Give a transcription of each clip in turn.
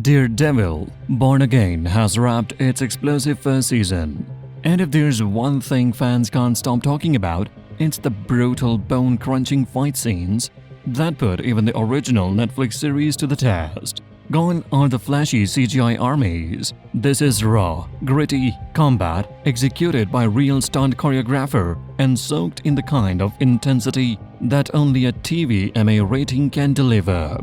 Daredevil, Born Again has wrapped its explosive first season. And if there's one thing fans can't stop talking about, it's the brutal, bone-crunching fight scenes that put even the original Netflix series to the test. Gone are the flashy CGI armies. This is raw, gritty combat executed by real stunt choreographer and soaked in the kind of intensity that only a TV MA rating can deliver.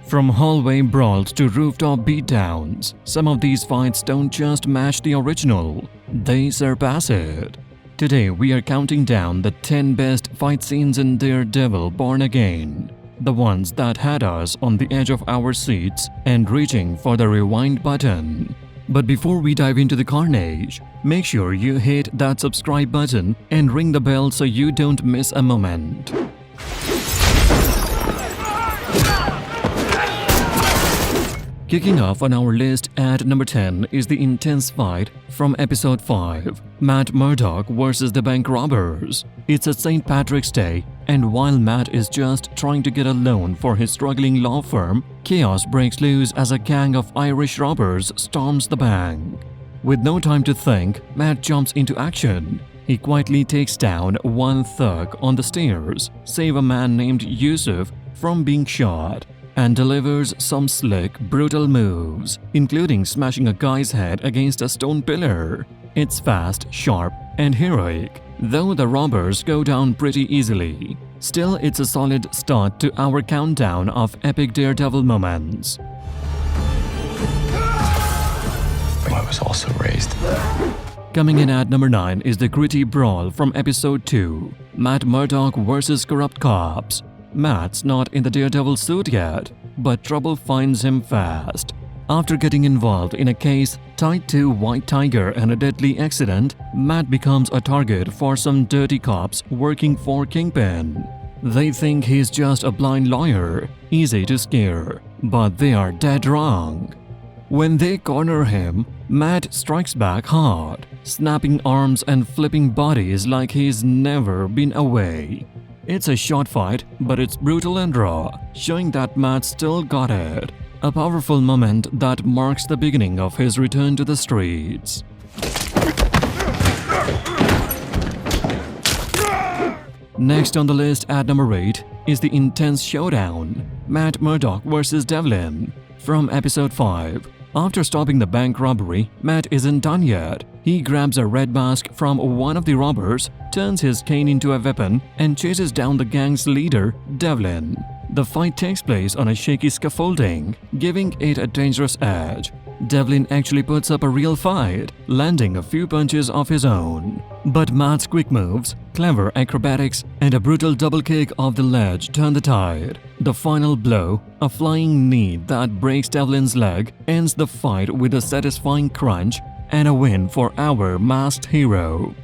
From hallway brawls to rooftop beatdowns, some of these fights don't just match the original, they surpass it. Today we are counting down the 10 best fight scenes in Daredevil Born Again, the ones that had us on the edge of our seats and reaching for the rewind button. But before we dive into the carnage, make sure you hit that subscribe button and ring the bell so you don't miss a moment. Kicking off on our list at number 10 is the intense fight from episode 5, Matt Murdock vs. the bank robbers. It's a St. Patrick's Day, and while Matt is just trying to get a loan for his struggling law firm, chaos breaks loose as a gang of Irish robbers storms the bank. With no time to think, Matt jumps into action. He quietly takes down one thug on the stairs, save a man named Yusuf from being shot, and delivers some slick, brutal moves, including smashing a guy's head against a stone pillar. It's fast, sharp, and heroic, though the robbers go down pretty easily. Still, it's a solid start to our countdown of epic Daredevil moments. I was also raised. Coming in at number 9 is the Gritty Brawl from episode 2, Matt Murdock vs. corrupt cops. Matt's not in the Daredevil suit yet, but trouble finds him fast. After getting involved in a case tied to White Tiger and a deadly accident, Matt becomes a target for some dirty cops working for Kingpin. They think he's just a blind lawyer, easy to scare, but they are dead wrong. When they corner him, Matt strikes back hard, snapping arms and flipping bodies like he's never been away. It's a short fight, but it's brutal and raw, showing that Matt still got it. A powerful moment that marks the beginning of his return to the streets. Next on the list at number 8 is the intense Showdown, Matt Murdock vs. Devlin, from episode 5. After stopping the bank robbery, Matt isn't done yet. He grabs a red mask from one of the robbers, turns his cane into a weapon, and chases down the gang's leader, Devlin. The fight takes place on a shaky scaffolding, giving it a dangerous edge. Devlin actually puts up a real fight, landing a few punches of his own. But Matt's quick moves, clever acrobatics, and a brutal double kick off the ledge turn the tide. The final blow, a flying knee that breaks Devlin's leg, ends the fight with a satisfying crunch and a win for our masked hero.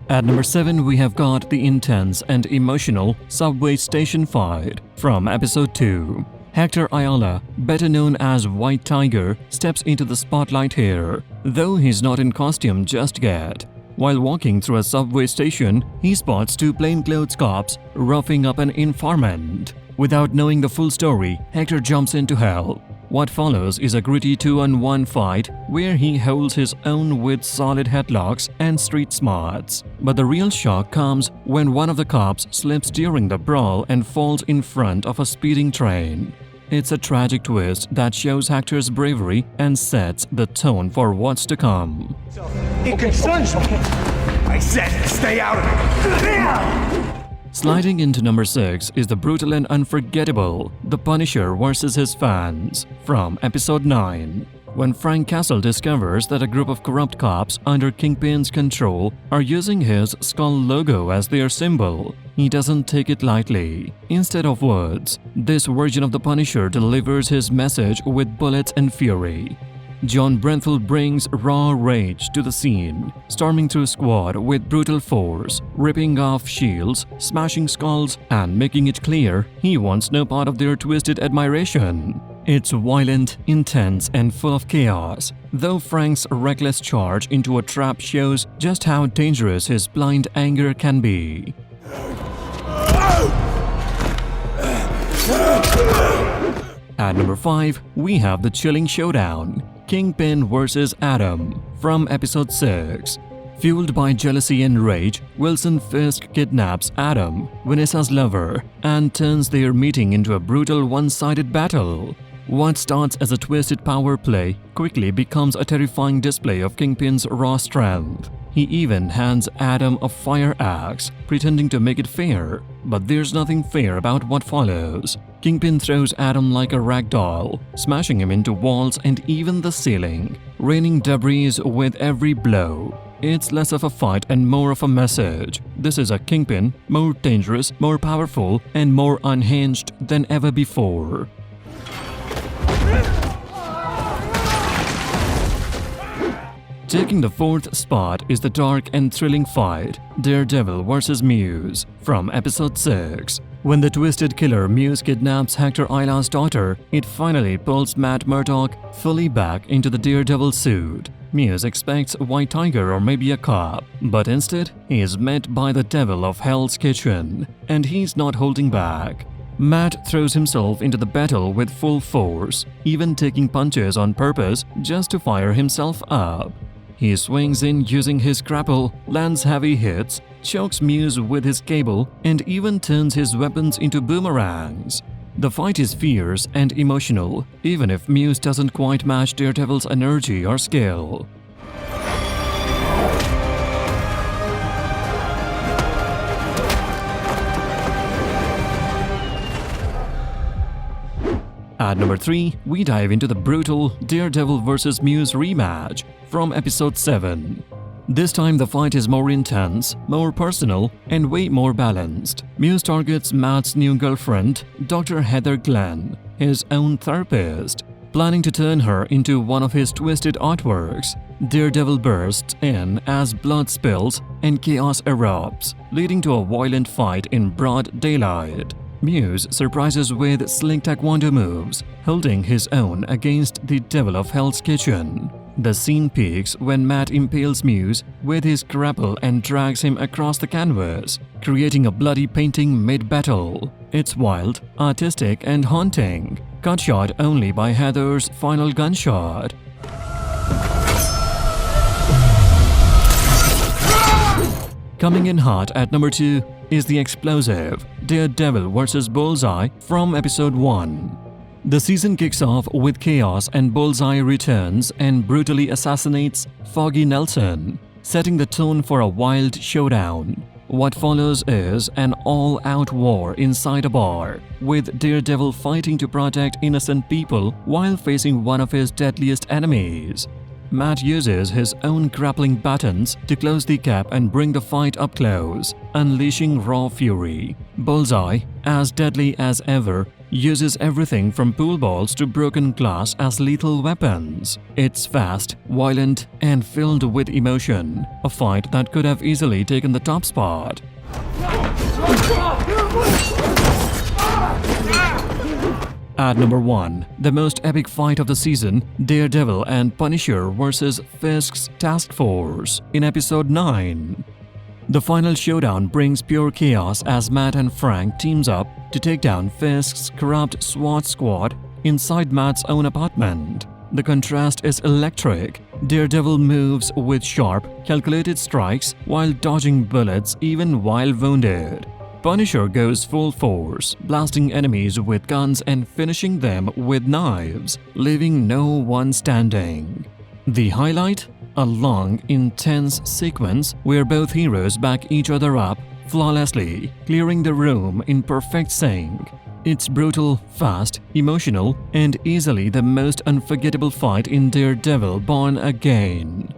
At number 7, we have got the intense and emotional subway station fight from episode 2. Hector Ayala, better known as White Tiger, steps into the spotlight here, though he's not in costume just yet. While walking through a subway station, he spots two plainclothes cops roughing up an informant. Without knowing the full story, Hector jumps in to help. What follows is a gritty 2-on-1 fight where he holds his own with solid headlocks and street smarts. But the real shock comes when one of the cops slips during the brawl and falls in front of a speeding train. It's a tragic twist that shows Hector's bravery and sets the tone for what's to come. It concerns me. I said stay out of it. Sliding into number 6 is the brutal and unforgettable The Punisher vs. his fans, from episode 9. When Frank Castle discovers that a group of corrupt cops under Kingpin's control are using his skull logo as their symbol, he doesn't take it lightly. Instead of words, this version of The Punisher delivers his message with bullets and fury. John Brenthal brings raw rage to the scene, storming through squad with brutal force, ripping off shields, smashing skulls, and making it clear he wants no part of their twisted admiration. It's violent, intense, and full of chaos, though Frank's reckless charge into a trap shows just how dangerous his blind anger can be. At number 5, we have the chilling showdown, Kingpin vs. Atom, from episode 6. Fueled by jealousy and rage, Wilson Fisk kidnaps Atom, Vanessa's lover, and turns their meeting into a brutal one-sided battle. What starts as a twisted power play quickly becomes a terrifying display of Kingpin's raw strength. He even hands Atom a fire axe, pretending to make it fair, but there's nothing fair about what follows. Kingpin throws Atom like a rag doll, smashing him into walls and even the ceiling, raining debris with every blow. It's less of a fight and more of a message. This is a Kingpin, more dangerous, more powerful, and more unhinged than ever before. Taking the 4th spot is the dark and thrilling fight, Daredevil vs. Muse, from episode 6. When the twisted killer Muse kidnaps Hector Isla's daughter, it finally pulls Matt Murdock fully back into the Daredevil suit. Muse expects a white tiger or maybe a cop, but instead he is met by the devil of Hell's Kitchen, and he's not holding back. Matt throws himself into the battle with full force, even taking punches on purpose just to fire himself up. He swings in using his grapple, lands heavy hits, chokes Muse with his cable, and even turns his weapons into boomerangs. The fight is fierce and emotional, even if Muse doesn't quite match Daredevil's energy or skill. At number 3, we dive into the brutal Daredevil vs. Muse rematch from episode 7. This time the fight is more intense, more personal, and way more balanced. Muse targets Matt's new girlfriend, Dr. Heather Glenn, his own therapist, planning to turn her into one of his twisted artworks. Daredevil bursts in as blood spills and chaos erupts, leading to a violent fight in broad daylight. Muse surprises with slick taekwondo moves, holding his own against the devil of Hell's Kitchen. The scene peaks when Matt impales Muse with his grapple and drags him across the canvas, creating a bloody painting mid-battle. It's wild, artistic, and haunting, cut short only by Heather's final gunshot. Coming in hot at number 2 is the explosive Daredevil vs. Bullseye from episode 1. The season kicks off with chaos and Bullseye returns and brutally assassinates Foggy Nelson, setting the tone for a wild showdown. What follows is an all-out war inside a bar, with Daredevil fighting to protect innocent people while facing one of his deadliest enemies. Matt uses his own grappling buttons to close the gap and bring the fight up close, unleashing raw fury. Bullseye, as deadly as ever, uses everything from pool balls to broken glass as lethal weapons. It's fast, violent, and filled with emotion, a fight that could have easily taken the top spot. At number 1, the most epic fight of the season, Daredevil and Punisher vs. Fisks Task Force in episode 9. The final showdown brings pure chaos as Matt and Frank teams up to take down Fisk's corrupt SWAT squad inside Matt's own apartment. The contrast is electric. Daredevil moves with sharp, calculated strikes while dodging bullets even while wounded. Punisher goes full force, blasting enemies with guns and finishing them with knives, leaving no one standing. The highlight? A long, intense sequence where both heroes back each other up flawlessly, clearing the room in perfect sync. It's brutal, fast, emotional, and easily the most unforgettable fight in Daredevil Born Again.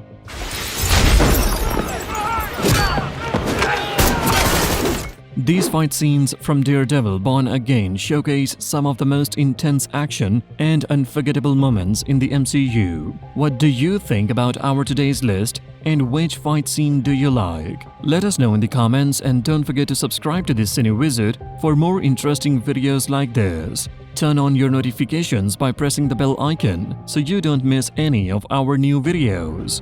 These fight scenes from Daredevil Born Again showcase some of the most intense action and unforgettable moments in the MCU. What do you think about our today's list, and which fight scene do you like? Let us know in the comments, and don't forget to subscribe to the CineWizard for more interesting videos like this. Turn on your notifications by pressing the bell icon so you don't miss any of our new videos.